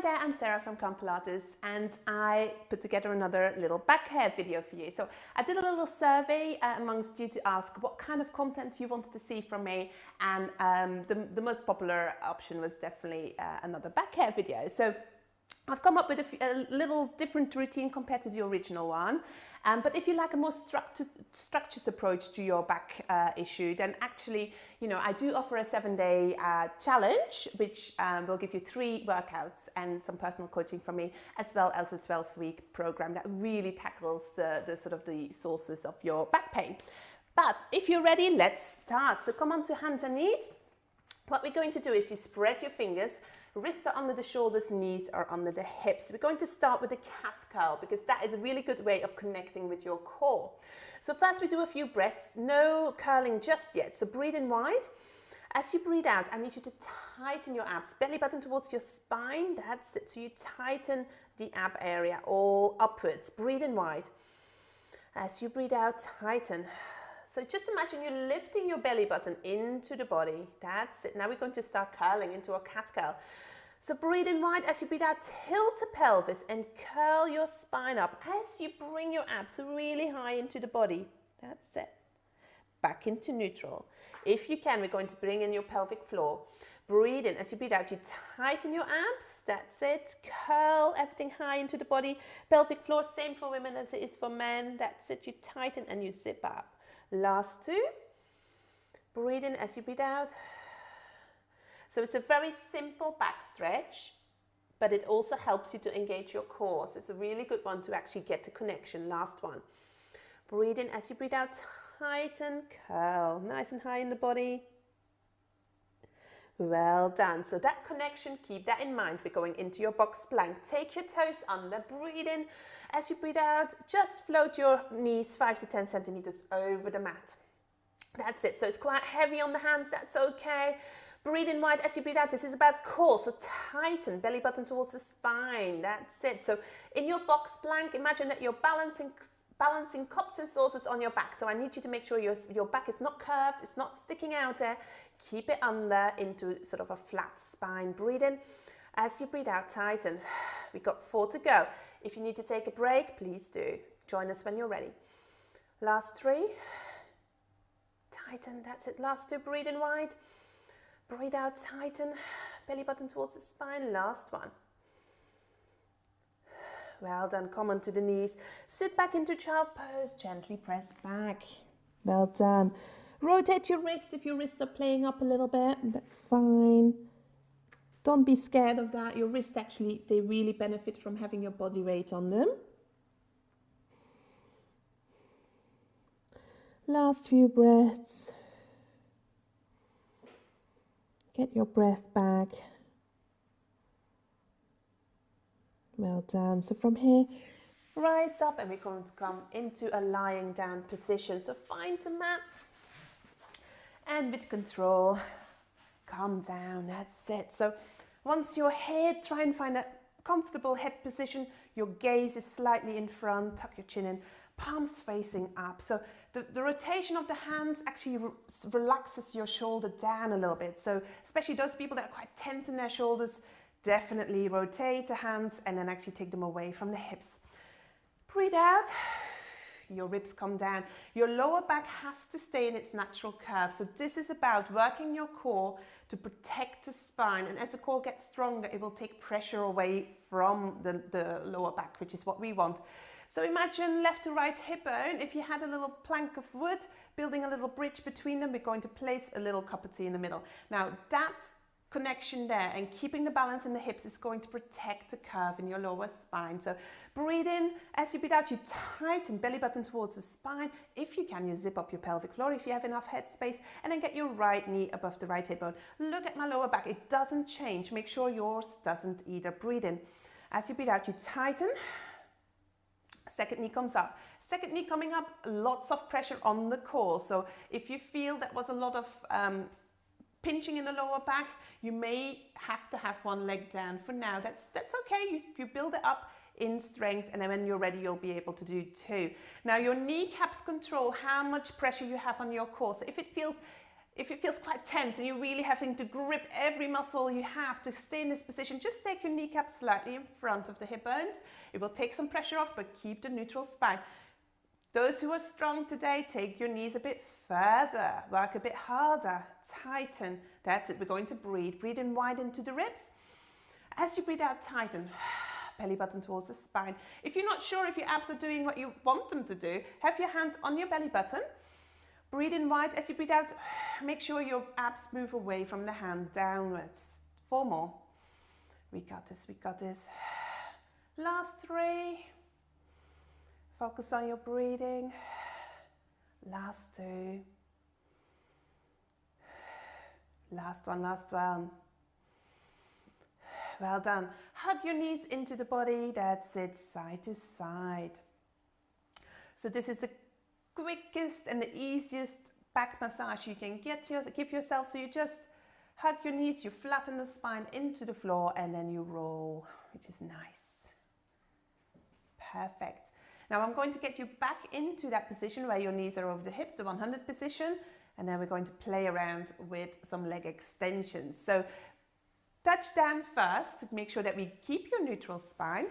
there, I'm Sarah from Pilates, and I put together another little back hair video for you. So I did a little survey amongst you to ask what kind of content you wanted to see from me, and the most popular option was definitely another back hair video. So I've come up with a little different routine compared to the original one. But if you like a more structured approach to your back issue, then actually, you know, I do offer a 7-day challenge, which will give you 3 workouts and some personal coaching from me, as well as a 12-week program that really tackles the sort of the sources of your back pain. But if you're ready, let's start. So come on to hands and knees. What we're going to do is you spread your fingers, wrists are under the shoulders, knees are under the hips. We're going to start with the cat cow because that is a really good way of connecting with your core. So first we do a few breaths, no curling just yet. So breathe in wide. As you breathe out, I need you to tighten your abs, belly button towards your spine. That's it. So you tighten the ab area all upwards. Breathe in wide. As you breathe out, tighten. So just imagine you're lifting your belly button into the body. That's it. Now we're going to start curling into a cat curl. So breathe in wide. As you breathe out, tilt the pelvis and curl your spine up as you bring your abs really high into the body. That's it. Back into neutral. If you can, we're going to bring in your pelvic floor. Breathe in. As you breathe out, you tighten your abs. That's it. Curl everything high into the body. Pelvic floor, same for women as it is for men. That's it. You tighten and you zip up. Last 2. Breathe in as you breathe out. So it's a very simple back stretch, but it also helps you to engage your core. So it's a really good one to actually get the connection. Last one. Breathe in as you breathe out. Tighten, curl, nice and high in the body. Well done. So that connection, keep that in mind. We're going into your box plank. Take your toes under, breathe in. As you breathe out, just float your knees 5 to 10 centimeters over the mat. That's it. So it's quite heavy on the hands. That's okay. Breathe in wide as you breathe out. This is about core. So tighten, belly button towards the spine. That's it. So in your box plank, imagine that you're balancing cups and saucers on your back. So I need you to make sure your back is not curved, it's not sticking out there. Keep it under into sort of a flat spine. Breathe in. As you breathe out, tighten. We've got 4 to go. If you need to take a break, please do. Join us when you're ready. Last 3. Tighten, that's it. Last 2, breathe in wide. Breathe out, tighten. Belly button towards the spine. Last 1. Well done. Come onto the knees. Sit back into child pose. Gently press back. Well done. Rotate your wrists if your wrists are playing up a little bit. That's fine. Don't be scared of that. Your wrists actually, they really benefit from having your body weight on them. Last few breaths. Get your breath back. Well done. So from here, rise up and we're going to come into a lying down position. So find the mat and with control, come down. That's it. So once your head, try and find a comfortable head position. Your gaze is slightly in front. Tuck your chin in, palms facing up. So the rotation of the hands actually relaxes your shoulder down a little bit. So especially those people that are quite tense in their shoulders, definitely rotate the hands and then actually take them away from the hips. Breathe out. Your ribs come down. Your lower back has to stay in its natural curve. So this is about working your core to protect the spine. And as the core gets stronger, it will take pressure away from the lower back, which is what we want. So imagine left to right hip bone. If you had a little plank of wood, building a little bridge between them, we're going to place a little cup of tea in the middle. Now that's connection there, and keeping the balance in the hips is going to protect the curve in your lower spine. So breathe in. As you breathe out, you tighten, belly button towards the spine. If you can, you zip up your pelvic floor if you have enough head space, and then get your right knee above the right hip bone. Look at my lower back. It doesn't change. Make sure yours doesn't either. Breathe in. As you breathe out, you tighten. Second knee comes up. Second knee coming up, lots of pressure on the core. So if you feel that was a lot of pinching in the lower back, you may have to have one leg down for now. That's okay. You build it up in strength, and then when you're ready, you'll be able to do 2. Now your kneecaps control how much pressure you have on your core. So if it feels if it feels quite tense and you're really having to grip every muscle you have to stay in this position, just take your kneecap slightly in front of the hip bones. It will take some pressure off, but keep the neutral spine. Those who are strong today, take your knees a bit further, work a bit harder, tighten. That's it. We're going to breathe. Breathe in wide into the ribs. As you breathe out, tighten. Belly button towards the spine. If you're not sure if your abs are doing what you want them to do, have your hands on your belly button. Breathe in wide. As you breathe out, make sure your abs move away from the hand downwards. 4 more. We got this, we got this. Last 3. Focus on your breathing. Last 2. Last one, last one. Well done. Hug your knees into the body. That's it, side to side. So this is the quickest and the easiest back massage you can give yourself. So you just hug your knees, you flatten the spine into the floor, and then you roll, which is nice. Perfect. Now I'm going to get you back into that position where your knees are over the hips, the 100 position, and then we're going to play around with some leg extensions. So touch down first to make sure that we keep your neutral spine.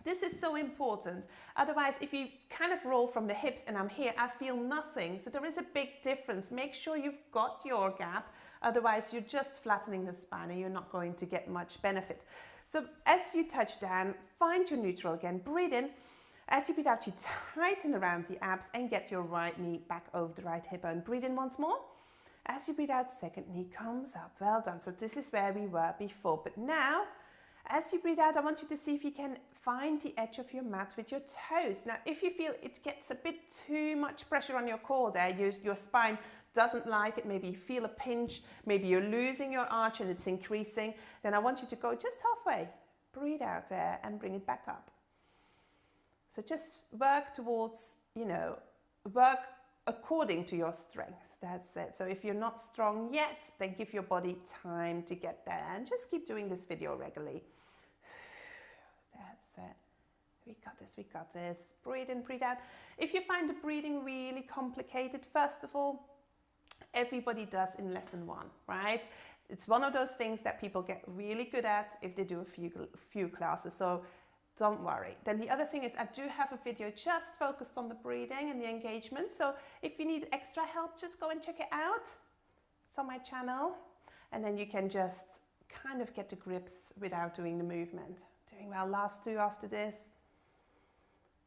This is so important. Otherwise, if you kind of roll from the hips and I'm here, I feel nothing. So there is a big difference. Make sure you've got your gap. Otherwise, you're just flattening the spine and you're not going to get much benefit. So as you touch down, find your neutral again. Breathe in. As you breathe out, you tighten around the abs and get your right knee back over the right hip bone. Breathe in once more. As you breathe out, second knee comes up. Well done. So this is where we were before. But now, as you breathe out, I want you to see if you can find the edge of your mat with your toes. Now, if you feel it gets a bit too much pressure on your core there, your spine doesn't like it, maybe you feel a pinch, maybe you're losing your arch and it's increasing, then I want you to go just halfway. Breathe out there and bring it back up. So just work towards, work according to your strength. That's it. So if you're not strong yet, then give your body time to get there and just keep doing this video regularly. That's it. We got this, we got this. Breathe in, breathe out. If you find the breathing really complicated, first of all, everybody does in lesson 1, right? It's one of those things that people get really good at if they do a few classes. So don't worry. Then the other thing is I do have a video just focused on the breathing and the engagement. So if you need extra help, just go and check it out. It's on my channel. And then you can just kind of get the grips without doing the movement. Doing well. Last 2 after this.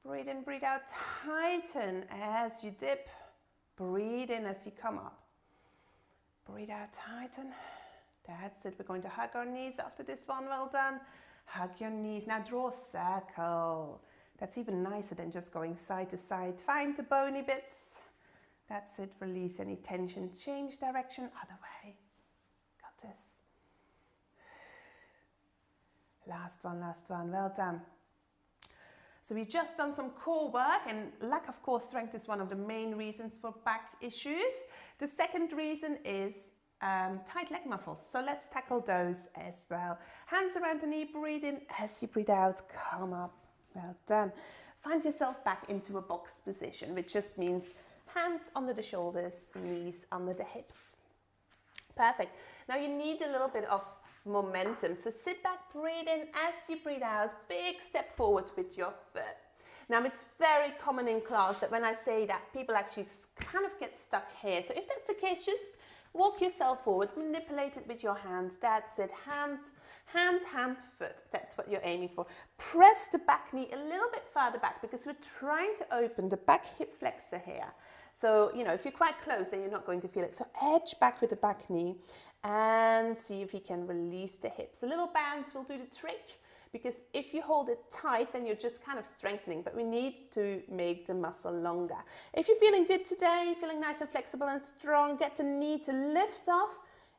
Breathe in, breathe out. Tighten as you dip. Breathe in as you come up. Breathe out, tighten. That's it. We're going to hug our knees after this one. Well done. Hug your knees. Now draw a circle. That's even nicer than just going side to side. Find the bony bits. That's it. Release any tension. Change direction. Other way. Got this. Last one, last one. Well done. So we've just done some core work, and lack of core strength is one of the main reasons for back issues. The second reason is tight leg muscles. So let's tackle those as well. Hands around the knee, breathe in. As you breathe out, come up. Well done. Find yourself back into a box position, which just means hands under the shoulders, knees under the hips. Perfect. Now you need a little bit of momentum. So sit back, breathe in. As you breathe out, big step forward with your foot. Now it's very common in class that when I say that, people actually kind of get stuck here. So if that's the case, just walk yourself forward, manipulate it with your hands. That's it. Hands, hand, foot. That's what you're aiming for. Press the back knee a little bit further back because we're trying to open the back hip flexor here. So, if you're quite close, then you're not going to feel it. So edge back with the back knee and see if you can release the hips. A little bounce will do the trick, because if you hold it tight, then you're just kind of strengthening, but we need to make the muscle longer. If you're feeling good today, feeling nice and flexible and strong, get the knee to lift off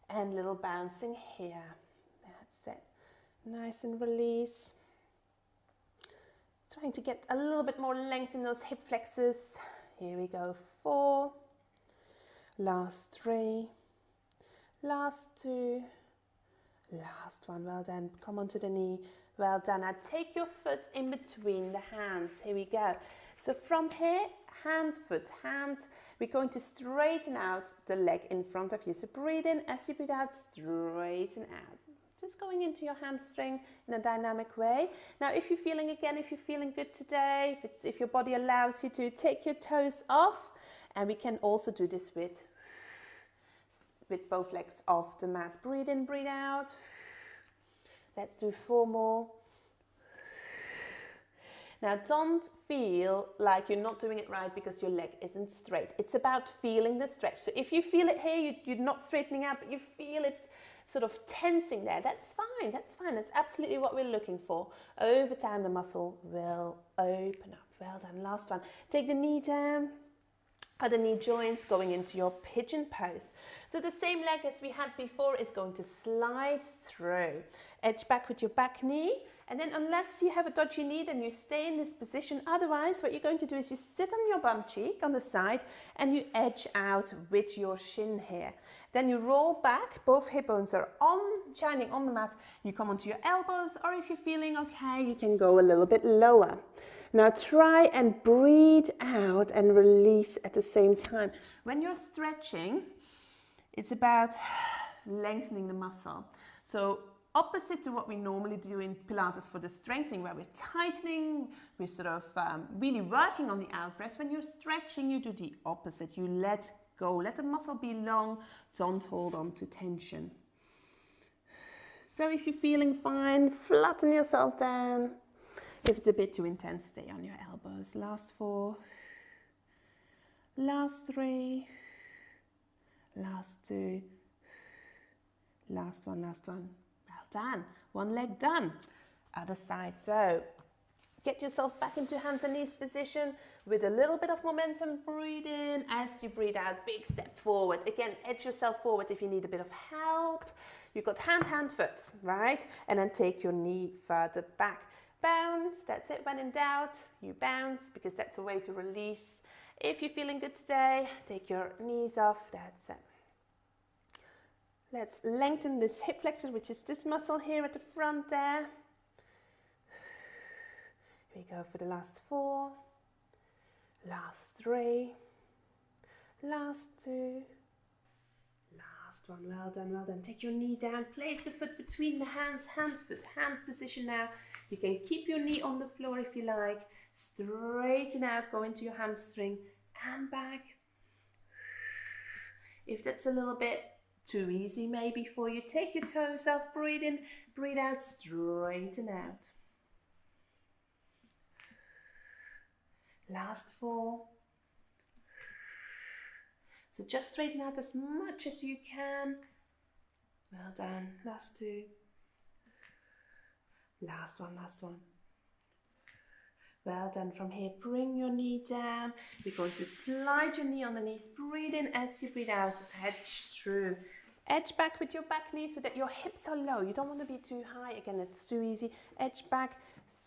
and little bouncing here. That's it. Nice and release. Trying to get a little bit more length in those hip flexors. Here we go. 4, last 3, last 2, last one. Well done. Come onto the knee. Well done. Now take your foot in between the hands. Here we go. So from here, hand, foot, hand. We're going to straighten out the leg in front of you. So breathe in, as you breathe out, straighten out. Just going into your hamstring in a dynamic way. Now, if you're feeling good today, if your body allows you to, take your toes off, and we can also do this with both legs off the mat. Breathe in, breathe out. Let's do 4 more. Now, don't feel like you're not doing it right because your leg isn't straight. It's about feeling the stretch. So if you feel it here, you're not straightening out, but you feel it sort of tensing there, that's fine, that's fine. That's absolutely what we're looking for. Over time, the muscle will open up. Well done. Last one. Take the knee down. Other knee joints going into your pigeon pose. So the same leg as we had before is going to slide through. Edge back with your back knee. And then unless you have a dodgy knee, then you stay in this position. Otherwise, what you're going to do is you sit on your bum cheek on the side and you edge out with your shin here. Then you roll back, both hip bones are shining on the mat. You come onto your elbows, or if you're feeling okay, you can go a little bit lower. Now try and breathe out and release at the same time. When you're stretching, it's about lengthening the muscle. So opposite to what we normally do in Pilates for the strengthening, where we're tightening, we're sort of really working on the out breath. When you're stretching, you do the opposite. You let go, let the muscle be long, don't hold on to tension. So if you're feeling fine, flatten yourself down. If it's a bit too intense, stay on your elbows. Last 4, last 3, last 2, last one, last one. Well done. One leg done. Other side. So get yourself back into hands and knees position with a little bit of momentum. Breathe in. As you breathe out, big step forward. Again, edge yourself forward if you need a bit of help. You've got hand, hand, foot, right? And then take your knee further back. Bounce. That's it. When in doubt, you bounce, because that's a way to release. If you're feeling good today, take your knees off. That's it. Let's lengthen this hip flexor, which is this muscle here at the front there. Here we go for the last 4, last 3, last 2, last one. Well done, well done. Take your knee down, place the foot between the hands, hand, foot, hand position now. You can keep your knee on the floor if you like. Straighten out, go into your hamstring and back. If that's a little bit too easy maybe for you, take your toes off, breathe in, breathe out, straighten out. Last 4. So just straighten out as much as you can. Well done. Last 2. Last one, last one. Well done. From here, bring your knee down. You're going to slide your knee on the knees. Breathe in as you breathe out. Edge through. Edge back with your back knee so that your hips are low. You don't want to be too high. Again, it's too easy. Edge back,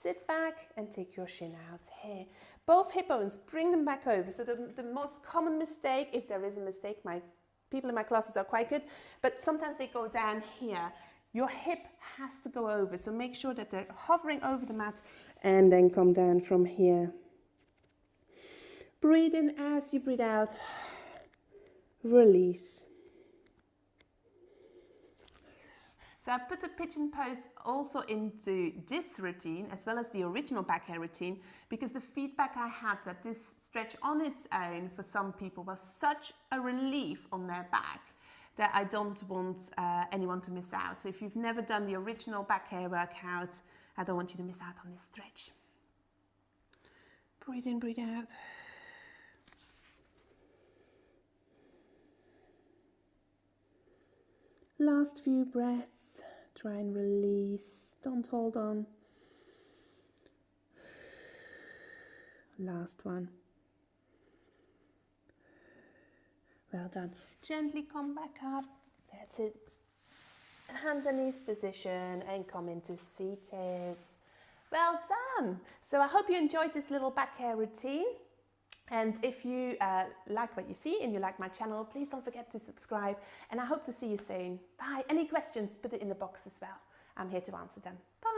sit back and take your shin out here. Both hip bones, bring them back over. So the most common mistake, if there is a mistake, my people in my classes are quite good, but sometimes they go down here. Your hip has to go over. So make sure that they're hovering over the mat and then come down from here. Breathe in as you breathe out. Release. So I put the pigeon pose also into this routine as well as the original back hair routine, because the feedback I had that this stretch on its own for some people was such a relief on their back that I don't want anyone to miss out. So if you've never done the original back hair workout, I don't want you to miss out on this stretch. Breathe in, breathe out. Last few breaths. Try and release. Don't hold on. Last one. Well done. Gently come back up. That's it. Hands and knees position and come into seated. Well done. So I hope you enjoyed this little back hair routine. And if you like what you see and you like my channel, please don't forget to subscribe. And I hope to see you soon. Bye. Any questions, put it in the box as well. I'm here to answer them. Bye.